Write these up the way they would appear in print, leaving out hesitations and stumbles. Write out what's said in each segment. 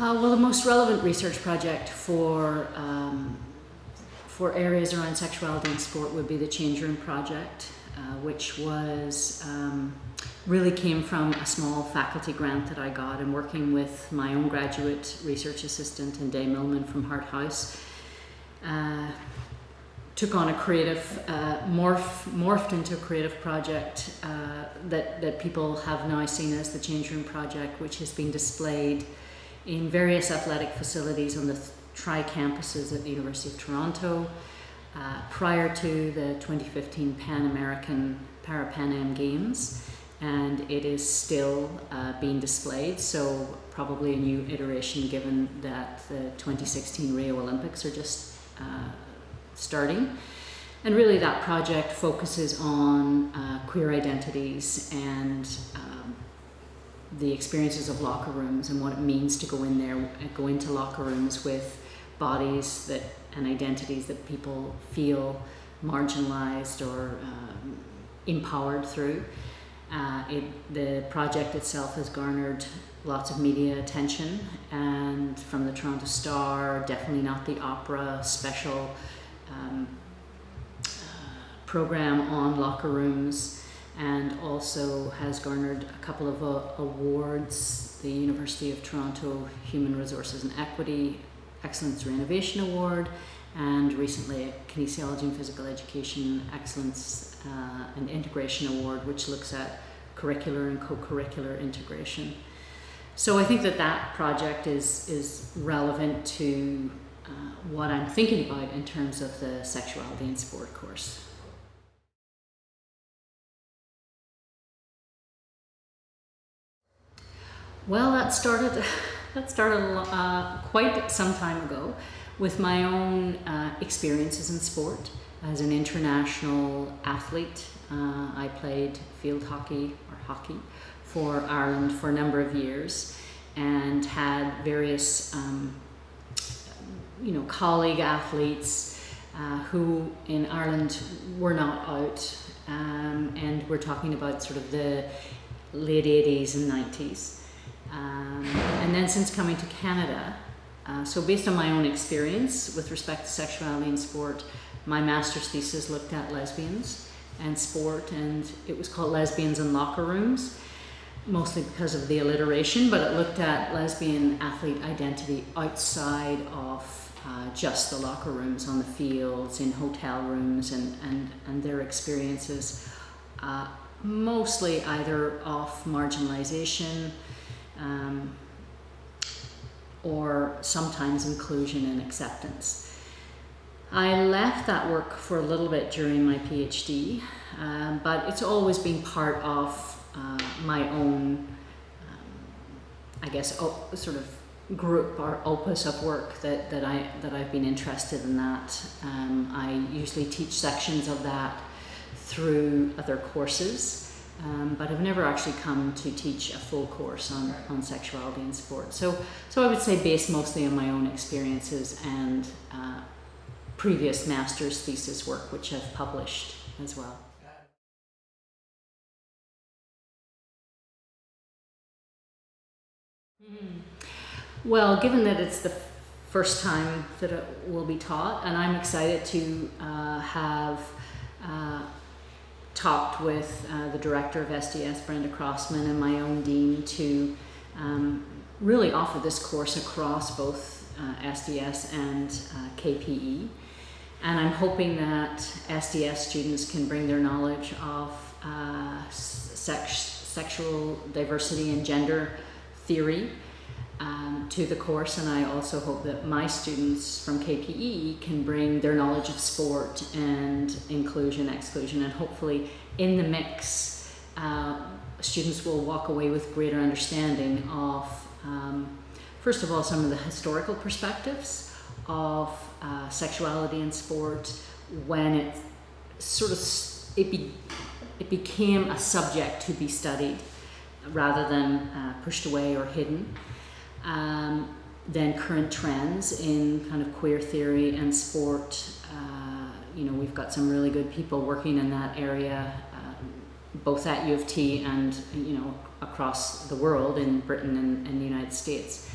Well, the most relevant research project for areas around sexuality and sport would be the Change Room project, which was really came from a small faculty grant that I got, and working with my own graduate research assistant and Day Millman from Hart House. Took on a creative, morphed into a creative project that people have now seen as the Change Room project, which has been displayed in various athletic facilities on the tri-campuses at the University of Toronto prior to the 2015 Pan American Para-Pan Am Games, and it is still being displayed, so probably a new iteration given that the 2016 Rio Olympics are just starting. And really that project focuses on queer identities and the experiences of locker rooms and what it means to go in there, go into locker rooms with bodies that and identities that people feel marginalized or empowered through. The project itself has garnered lots of media attention, and from the Toronto Star, Definitely Not the Opera special program on locker rooms, and also has garnered a couple of awards, the University of Toronto Human Resources and Equity Excellence Renovation Award, and recently a Kinesiology and Physical Education Excellence and Integration Award, which looks at curricular and co-curricular integration. So I think that project is relevant to what I'm thinking about in terms of the Sexuality and Sport course. Well, that started quite some time ago with my own experiences in sport. As an international athlete, I played field hockey or hockey for Ireland for a number of years, and had various colleague athletes who in Ireland were not out, and we're talking about sort of the late 80s and 90s. And then since coming to Canada, so based on my own experience with respect to sexuality and sport, my master's thesis looked at lesbians and sport, and it was called Lesbians in Locker Rooms, mostly because of the alliteration, but it looked at lesbian athlete identity outside of just the locker rooms, on the fields, in hotel rooms, and their experiences, mostly either of marginalization, or sometimes inclusion and acceptance. I left that work for a little bit during my PhD, but it's always been part of my own, sort of group or opus of work that I've been interested in that. I usually teach sections of that through other courses. But I've never actually come to teach a full course on sexuality and sport. So I would say based mostly on my own experiences and previous master's thesis work, which I've published as well. Well, given that it's the first time that it will be taught, and I'm excited to have talked with the director of SDS, Brenda Crossman, and my own dean to really offer this course across both SDS and KPE. And I'm hoping that SDS students can bring their knowledge of sexual diversity and gender theory to the course, and I also hope that my students from KPE can bring their knowledge of sport and inclusion, exclusion, and hopefully in the mix, students will walk away with greater understanding of, first of all, some of the historical perspectives of sexuality and sport when it it became a subject to be studied rather than pushed away or hidden. Then current trends in kind of queer theory and sport. We've got some really good people working in that area, both at U of T and across the world, in Britain and the United States.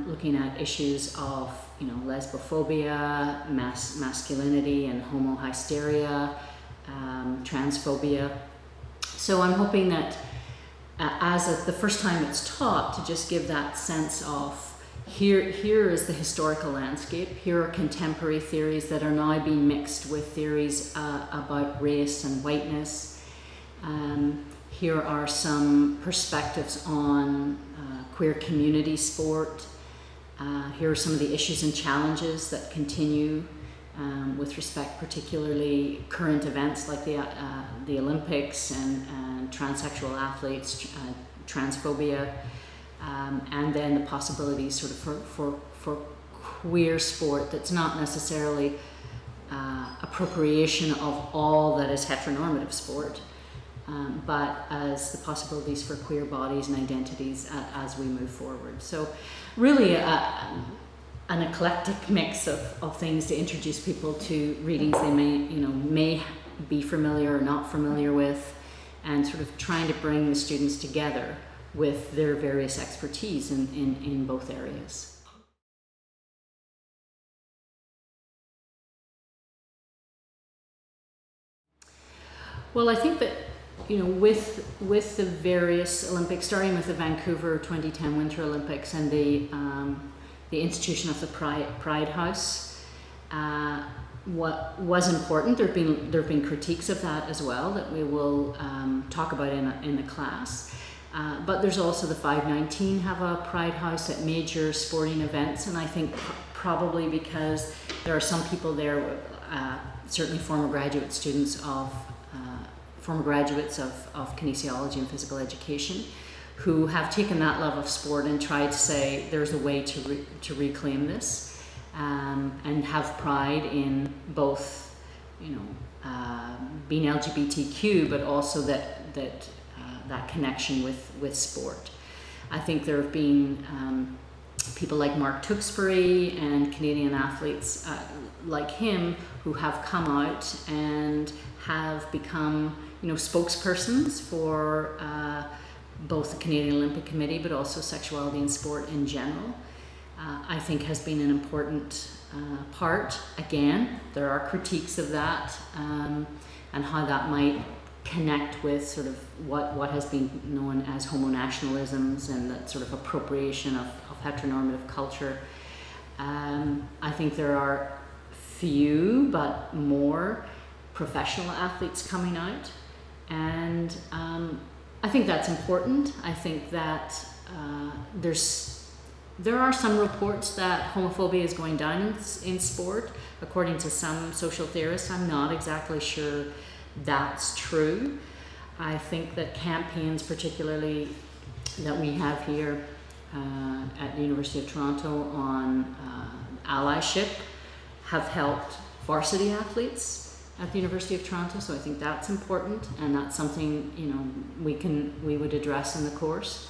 looking at issues of, you know, lesbophobia, masculinity and homohysteria, transphobia. So I'm hoping that the first time it's taught, to just give that sense of here is the historical landscape. Here are contemporary theories that are now being mixed with theories about race and whiteness. Here are some perspectives on queer community sport. Here are some of the issues and challenges that continue with respect, particularly current events like the Olympics and transsexual athletes, transphobia, and then the possibilities sort of for queer sport that's not necessarily appropriation of all that is heteronormative sport, but as the possibilities for queer bodies and identities as we move forward. So really an eclectic mix of things to introduce people to readings they may be familiar or not familiar with, and sort of trying to bring the students together with their various expertise in both areas. Well, I think that, you know, with the various Olympics, starting with the Vancouver 2010 Winter Olympics and the institution of the Pride House, what was important, there have been critiques of that as well that we will talk about in the class. But there's also the 519 have a Pride House at major sporting events, and I think probably because there are some people there, certainly former graduates of kinesiology and physical education, who have taken that love of sport and tried to say there's a way to reclaim this, and have pride in both, you know, being LGBTQ, but also that connection with sport. I think there have been people like Mark Tewksbury and Canadian athletes like him who have come out and have become, you know, spokespersons for both the Canadian Olympic Committee, but also sexuality and sport in general. I think has been an important part. Again, there are critiques of that and how that might connect with sort of what has been known as homo-nationalisms and that sort of appropriation of heteronormative culture. I think there are few but more professional athletes coming out, and I think that's important. I think that there are some reports that homophobia is going down in sport, according to some social theorists. I'm not exactly sure that's true. I think that campaigns, particularly that we have here at the University of Toronto on allyship, have helped varsity athletes at the University of Toronto. So I think that's important, and that's something, you know, we would address in the course.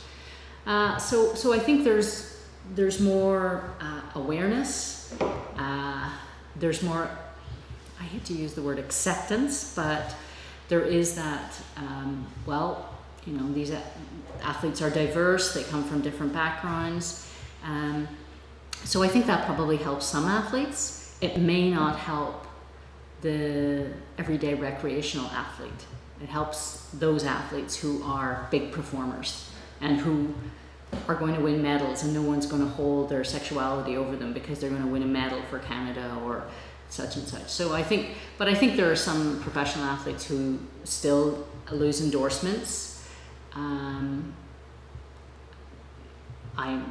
So I think there's more awareness. There's more, I hate to use the word acceptance, but there is that, well, you know, these athletes are diverse, they come from different backgrounds. So I think that probably helps some athletes. It may not help the everyday recreational athlete. It helps those athletes who are big performers and who are going to win medals, and no one's going to hold their sexuality over them because they're going to win a medal for Canada or such and such. So I think there are some professional athletes who still lose endorsements. I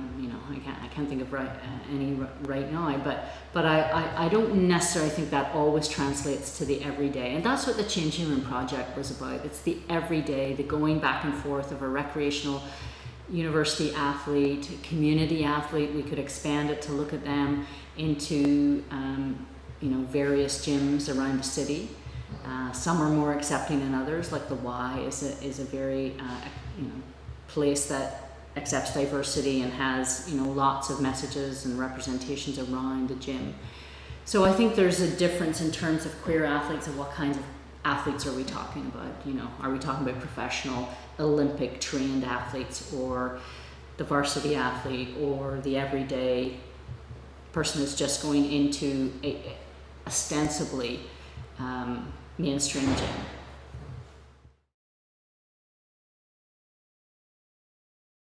can't think of any right now, but I don't necessarily think that always translates to the everyday, and that's what the Changing Room Project was about. It's the everyday, the going back and forth of a recreational university athlete, community athlete. We could expand it to look at them into various gyms around the city. Some are more accepting than others, like the Y is a very place that accepts diversity and has lots of messages and representations around the gym. So I think there's a difference in terms of queer athletes and what kinds of athletes are we talking about. Are we talking about professional Olympic trained athletes, or the varsity athlete or the everyday person who's just going into a ostensibly mainstream gym.